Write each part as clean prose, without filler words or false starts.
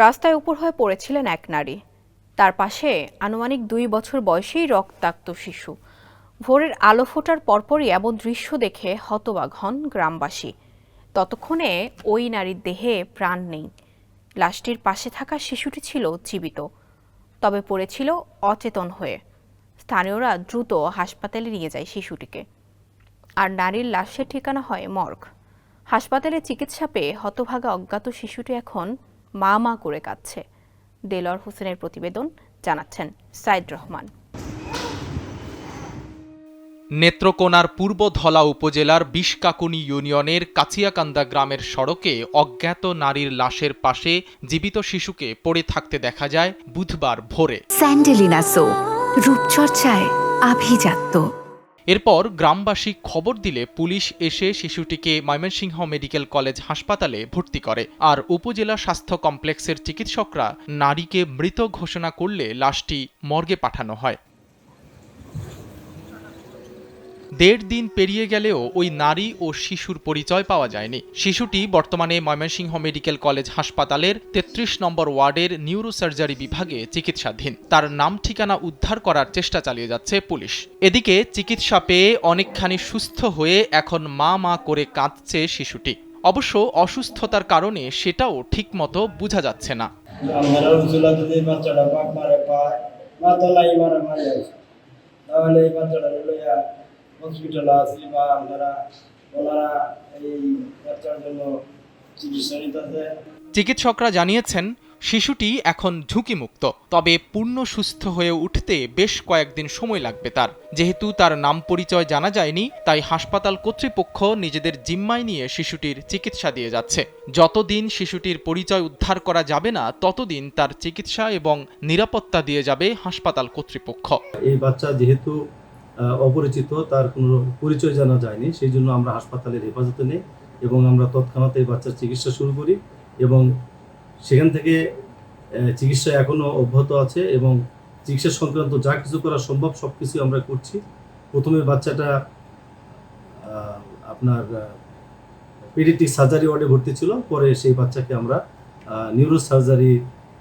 রাস্তায় উপর হয়ে পড়েছিলেন এক নারী। তার পাশে আনুমানিক 2 বছর বয়সী রক্তাক্ত শিশু। ভোরের আলো ফোটার পরপরই এমন দৃশ্য দেখে হতবাক হন গ্রামবাসী। ততক্ষণে ওই নারীর দেহে প্রাণ নেই। লাশটির পাশে থাকা শিশুটি ছিল জীবিত, তবে পড়েছিল অচেতন হয়ে। স্থানীয়রা দ্রুত হাসপাতালে নিয়ে যায় শিশুটিকে। আর নারীর লাশের ঠিকানা হয় মর্গ। হাসপাতালে চিকিৎসা পেয়ে হতভাগা অজ্ঞাত শিশুটি এখন মা মা করে কাঁদছে। দেলোয়ার হোসেনের প্রতিবেদন, জানাচ্ছেন সাইদ রহমান। নেত্রকোনার পূর্ব ধলা উপজেলার বিশকাকুনি ইউনিয়নের কাছিয়াকান্দা গ্রামের সড়কে অজ্ঞাত নারীর লাশের পাশে জীবিত শিশুকে পড়ে থাকতে দেখা যায় বুধবার ভোরে। স্যান্ডেলিনা সো, রূপচর্চায় আভিজাত্য। এরপর গ্রামবাসী খবর দিলে পুলিশ এসে শিশুটিকে ময়মনসিংহ মেডিকেল কলেজ হাসপাতালে ভর্তি করে। আর উপজেলা স্বাস্থ্য কমপ্লেক্সের চিকিৎসকরা নারীকে মৃত ঘোষণা করলে লাশটি মর্গে পাঠানো হয়। 1.5 দিন পেরিয়ে গেলেও ওই নারী ও শিশুর পরিচয় পাওয়া যায়নি। শিশুটি বর্তমানে ময়মনসিংহ মেডিকেল কলেজ হাসপাতালের 33 নম্বর ওয়ার্ডের নিউরোসার্জারি বিভাগে চিকিৎসাধীন। তার নাম ঠিকানা উদ্ধার করার চেষ্টা চালিয়ে যাচ্ছে পুলিশ। এদিকে চিকিৎসা পেয়ে অনেকখানি সুস্থ হয়ে এখন মা মা করে কাঁদছে শিশুটি। অবশ্য অসুস্থতার কারণে সেটাও ঠিকমতো বোঝা যাচ্ছে না। হসপিটালে আছি বা ওনারা এই বাচ্চার জন্য চিকিৎসা নিতেছে। চিকিৎসকরা জানিয়েছেন শিশুটি এখন ঝুঁকিমুক্ত, তবে পূর্ণ সুস্থ হয়ে উঠতে বেশ কয়েকদিন সময় লাগবে তার। যেহেতু তার নাম পরিচয় জানা যায়নি, তাই হাসপাতাল কর্তৃপক্ষ নিজেদের জিম্মায় নিয়ে শিশুটির চিকিৎসা দিয়ে যাচ্ছে। যতদিন শিশুটির পরিচয় উদ্ধার করা যাবে না, ততদিন তার চিকিৎসা এবং নিরাপত্তা দিয়ে যাবে হাসপাতাল কর্তৃপক্ষ। এই বাচ্চা যেহেতু অপরিচিত, তার কোনো পরিচয় জানা যায়নি, সেই জন্য আমরা হাসপাতালের হেফাজতে নেই এবং আমরা তৎক্ষণাৎ এই বাচ্চার চিকিৎসা শুরু করি এবং সেখান থেকে চিকিৎসা এখনও অব্যাহত আছে এবং চিকিৎসা সংক্রান্ত যা কিছু করা সম্ভব সব কিছুই আমরা করছি। প্রথমে বাচ্চাটা আপনার পেডিয়াট্রিক সার্জারি ওয়ার্ডে ভর্তি ছিল, পরে সেই বাচ্চাকে আমরা নিউরো সার্জারি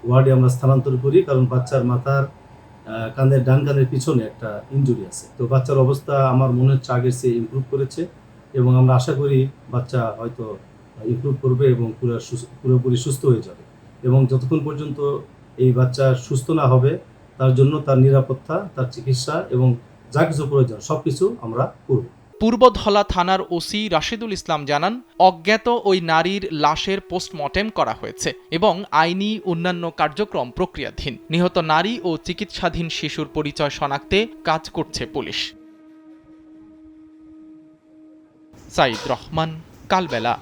ওয়ার্ডে আমরা স্থানান্তর করি, কারণ বাচ্চার মাথার কানের ডান কানের পিছনে একটা ইনজুরি আছে। তো বাচ্চার অবস্থা আমার মনে হচ্ছে আগের চেয়ে ইমপ্রুভ করেছে এবং আমরা আশা করি বাচ্চা হয়তো ইমপ্রুভ করবে এবং পুরোপুরি সুস্থ হয়ে যাবে। এবং যতক্ষণ পর্যন্ত এই বাচ্চা সুস্থ না হবে, তার জন্য তার নিরাপত্তা, তার চিকিৎসা এবং যা কিছু প্রয়োজন সব কিছু আমরা করব। পূর্বধলা থানার ওসি রাশেদুল ইসলাম জানান, অজ্ঞাত ওই নারীর লাশের পোস্টমর্টেম করা হয়েছে এবং আইনি অন্যান্য কার্যক্রম প্রক্রিয়াধীন। নিহত নারী ও চিকিৎসাধীন শিশুর পরিচয় শনাক্তে কাজ করছে পুলিশ। সাইদ রহমান, কালবেলা।